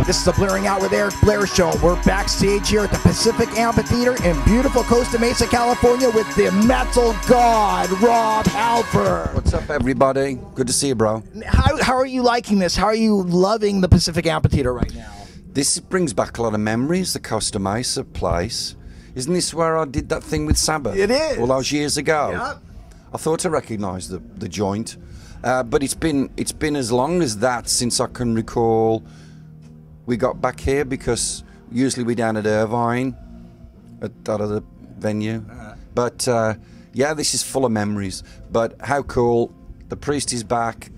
This is the Blaring Out with Eric Blair show. We're backstage here at the Pacific Amphitheatre in beautiful Costa Mesa, California with the metal god, Rob Halford. What's up, everybody? Good to see you, bro. How are you liking this? How are you loving the Pacific Amphitheatre right now? This brings back a lot of memories, the Costa Mesa place. Isn't this where I did that thing with Sabbath? It is. All those years ago. Yep. I thought I recognised the joint. But it's been as long as that since I can recall we got back here, because usually we're down at Irvine at that other venue. But yeah, this is full of memories. But how cool. The Priest is back.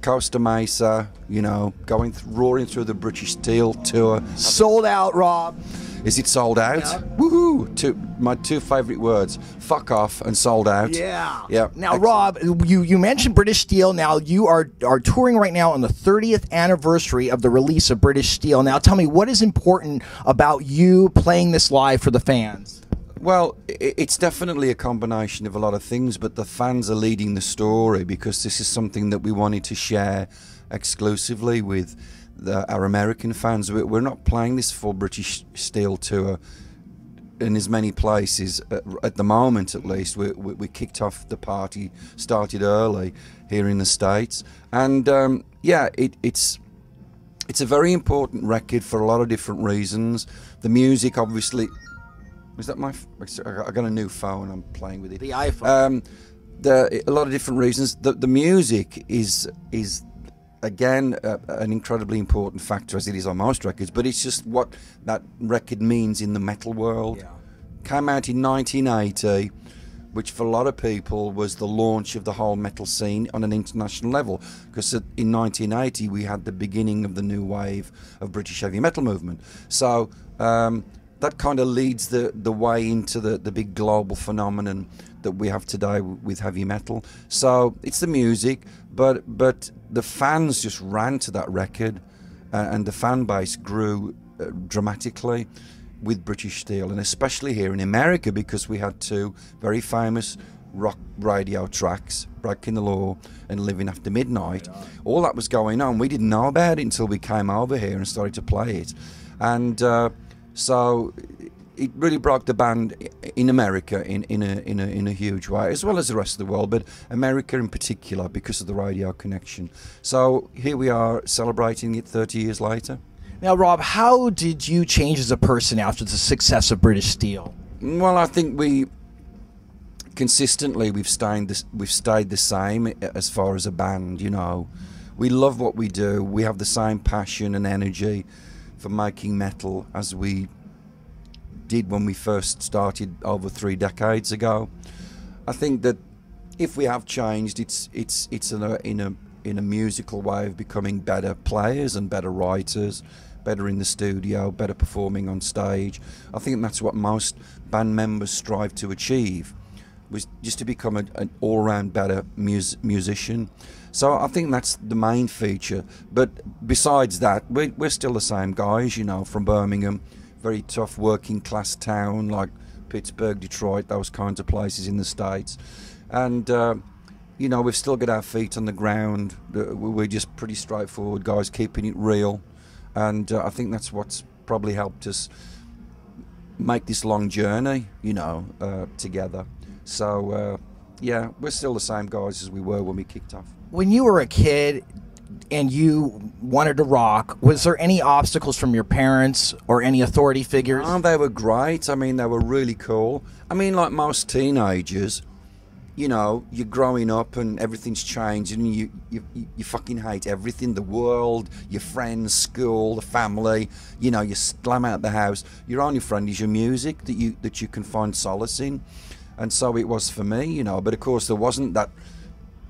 Costa Mesa, you know, roaring through the British Steel tour. Sold out, Rob. Is it sold out? Yeah. Woohoo! My two favourite words: fuck off and sold out. Yeah. Yeah. Now, Rob, you mentioned British Steel. Now you are touring right now on the 30th anniversary of the release of British Steel. Now, tell me, what is important about you playing this live for the fans? Well, it's definitely a combination of a lot of things, but the fans are leading the story because this is something that we wanted to share exclusively with our American fans. We're not playing this full British Steel tour in as many places at the moment, at least. We kicked off the party, started early here in the States, and yeah, it's a very important record for a lot of different reasons. The music, obviously. Was that I got a new phone. I'm playing with it. The iPhone. A lot of different reasons. The music is again an incredibly important factor, as it is on most records. But it's just what that record means in the metal world. Yeah. Came out in 1980, which for a lot of people was the launch of the whole metal scene on an international level. Because in 1980 we had the beginning of the new wave of British heavy metal movement. So. That kind of leads the way into the big global phenomenon that we have today with heavy metal. So it's the music, but the fans just ran to that record, and the fan base grew dramatically with British Steel, and especially here in America, because we had two very famous rock radio tracks, Breaking the Law and Living After Midnight. All that was going on. We didn't know about it until we came over here and started to play it, and so it really broke the band in America in a huge way, as well as the rest of the world, but America in particular because of the radio connection. So here we are celebrating it 30 years later. Now, Rob, how did you change as a person after the success of British Steel? Well, I think we've stayed the same as far as a band. You know, we love what we do. We have the same passion and energy for making metal as we did when we first started over 3 decades ago. I think that if we have changed, it's in a musical way of becoming better players and better writers, better in the studio, better performing on stage. I think that's what most band members strive to achieve, was just to become an all-round better musician. So I think that's the main feature. But besides that, we're still the same guys, you know, from Birmingham, very tough working class town like Pittsburgh, Detroit, those kinds of places in the States. And, you know, we've still got our feet on the ground. We're just pretty straightforward guys, keeping it real. And I think that's what's probably helped us make this long journey, you know, together. So, yeah, we're still the same guys as we were when we kicked off. When you were a kid and you wanted to rock, was there any obstacles from your parents or any authority figures? Oh, they were great. I mean, they were really cool. I mean, like most teenagers, you know, you're growing up and everything's changed, and you fucking hate everything, the world, your friends, school, the family. You know, you slam out the house. Your only friend is your music that you can find solace in. And so it was for me, you know. But of course, there wasn't that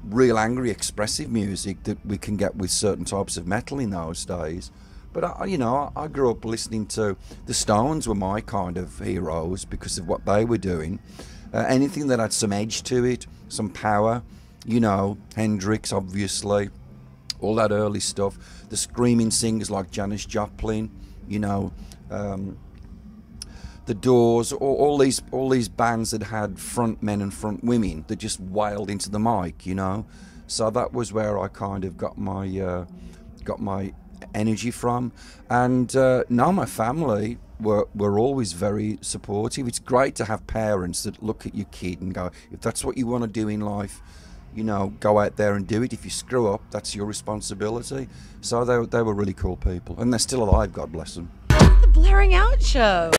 real angry, expressive music that we can get with certain types of metal in those days. But you know, I grew up listening to the Stones, were my kind of heroes because of what they were doing. Anything that had some edge to it, some power, you know, Hendrix, obviously, all that early stuff. The screaming singers like Janis Joplin, you know, the Doors, all these bands that had front men and front women that just wailed into the mic, you know. So that was where I kind of got my energy from. And no, my family were always very supportive. It's great to have parents that look at your kid and go, if that's what you want to do in life, you know, go out there and do it. If you screw up, that's your responsibility. So they were really cool people, and they're still alive, God bless them. The Blairing Out Show.